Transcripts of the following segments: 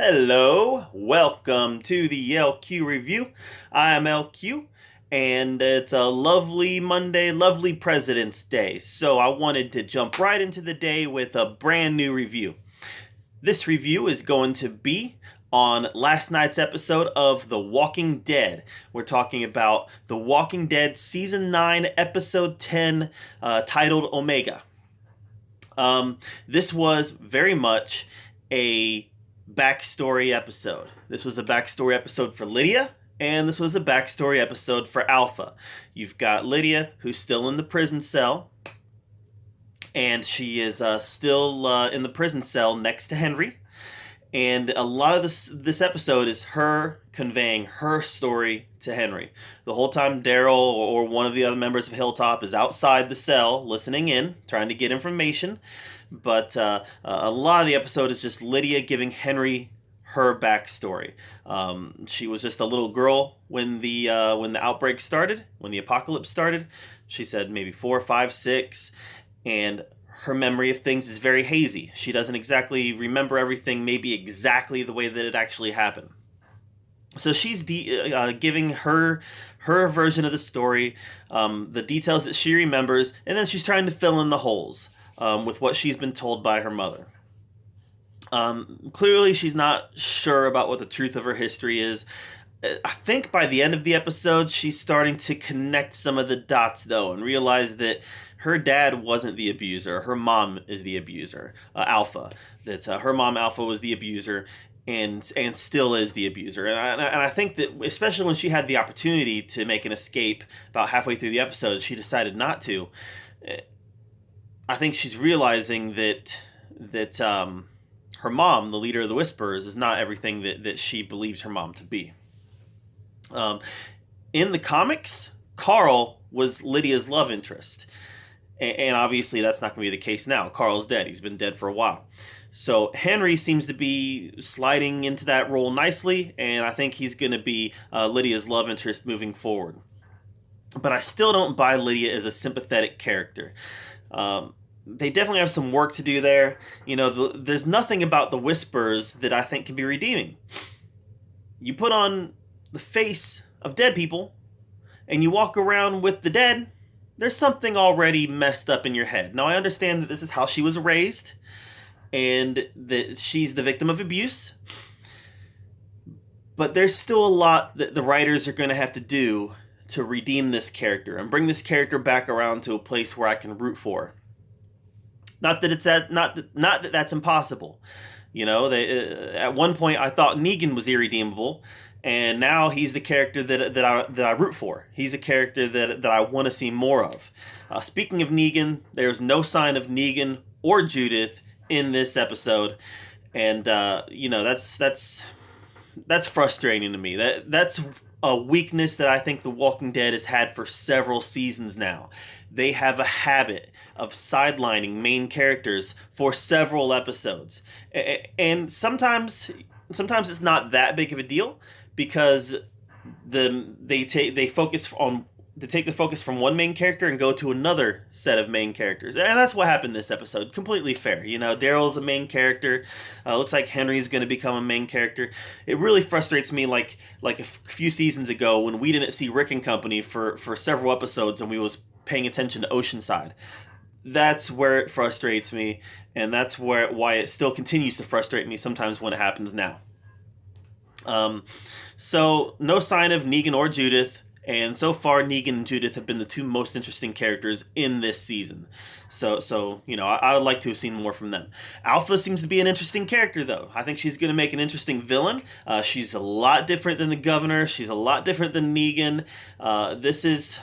Hello, welcome to the LQ review. I am LQ, and it's a lovely Monday, lovely President's Day. So I wanted to jump right into the day with a brand new review. This review is going to be on last night's episode of The Walking Dead. We're talking about The Walking Dead Season 9, Episode 10, titled Omega. This was very much a backstory episode. This was a backstory episode for Lydia, and this was a backstory episode for Alpha. You've got Lydia, who's still in the prison cell, and she is still in the prison cell next to Henry. And a lot of this episode is her conveying her story to Henry. The whole time Daryl or one of the other members of Hilltop is outside the cell listening in, trying to get information. But a lot of the episode is just Lydia giving Henry her backstory. She was just a little girl when the outbreak started, when the apocalypse started. She said maybe 4, 5, 6, and her memory of things is very hazy. She doesn't exactly remember everything, maybe exactly the way that it actually happened. So she's giving her version of the story, the details that she remembers, and then she's trying to fill in the holes with what she's been told by her mother. Clearly, she's not sure about what the truth of her history is. I think by the end of the episode, she's starting to connect some of the dots, though, and realize that her dad wasn't the abuser. Her mom is the abuser, Alpha. That her mom, Alpha, was the abuser, and still is the abuser. And I think that, especially when she had the opportunity to make an escape about halfway through the episode, she decided not to. I think she's realizing that her mom, the leader of the Whisperers, is not everything that she believes her mom to be. In the comics, Carl was Lydia's love interest. And obviously that's not going to be the case now. Carl's dead. He's been dead for a while. So Henry seems to be sliding into that role nicely, and I think he's going to be Lydia's love interest moving forward. But I still don't buy Lydia as a sympathetic character. They definitely have some work to do there. You know, there's nothing about the Whispers that I think can be redeeming. You put on the face of dead people, and you walk around with the dead, there's something already messed up in your head. Now, I understand that this is how she was raised, and that she's the victim of abuse, but there's still a lot that the writers are going to have to do to redeem this character and bring this character back around to a place where I can root for her. Not that that's impossible. You know, at one point I thought Negan was irredeemable, and now he's the character that I root for. He's a character that I want to see more of. Speaking of Negan, there's no sign of Negan or Judith in this episode, and that's frustrating to me. That's a weakness that I think The Walking Dead has had for several seasons now. They have a habit of sidelining main characters for several episodes, and sometimes it's not that big of a deal, because they take the focus from one main character and go to another set of main characters, and that's what happened this episode. Completely fair. You know, Daryl's a main character. Looks like Henry's going to become a main character. It really frustrates me, like a few seasons ago when we didn't see Rick and Company for several episodes, and we was paying attention to Oceanside. That's where it frustrates me, and that's why it still continues to frustrate me sometimes when it happens now. So no sign of Negan or Judith, and so far Negan and Judith have been the two most interesting characters in this season. So you know, I would like to have seen more from them. Alpha seems to be an interesting character, though. I think she's going to make an interesting villain. She's a lot different than the Governor. She's a lot different than Negan. This is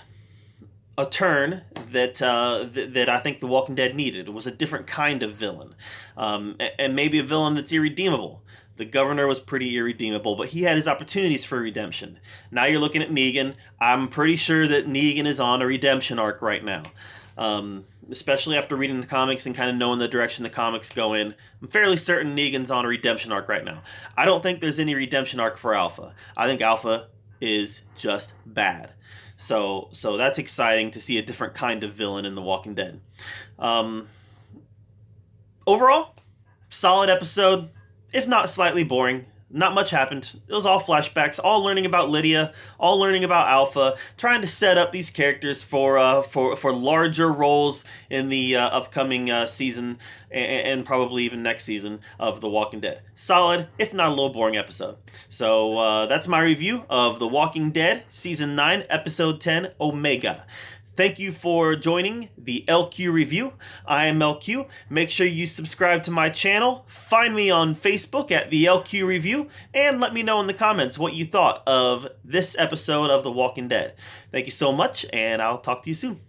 a turn that I think The Walking Dead needed. It was a different kind of villain, and maybe a villain that's irredeemable. The Governor was pretty irredeemable, but he had his opportunities for redemption. Now you're looking at Negan. I'm pretty sure that Negan is on a redemption arc right now. Especially after reading the comics and kind of knowing the direction the comics go in. I'm fairly certain Negan's on a redemption arc right now. I don't think there's any redemption arc for Alpha. I think Alpha is just bad. So that's exciting to see a different kind of villain in The Walking Dead. Overall, solid episode. if not slightly boring. Not much happened. It was all flashbacks, all learning about Lydia, all learning about Alpha, trying to set up these characters for larger roles in the upcoming season and probably even next season of The Walking Dead. Solid, if not a little boring episode. So that's my review of The Walking Dead Season 9, Episode 10, Omega. Thank you for joining the LQ review. I am LQ. Make sure you subscribe to my channel. Find me on Facebook at the LQ review, and let me know in the comments what you thought of this episode of The Walking Dead. Thank you so much, and I'll talk to you soon.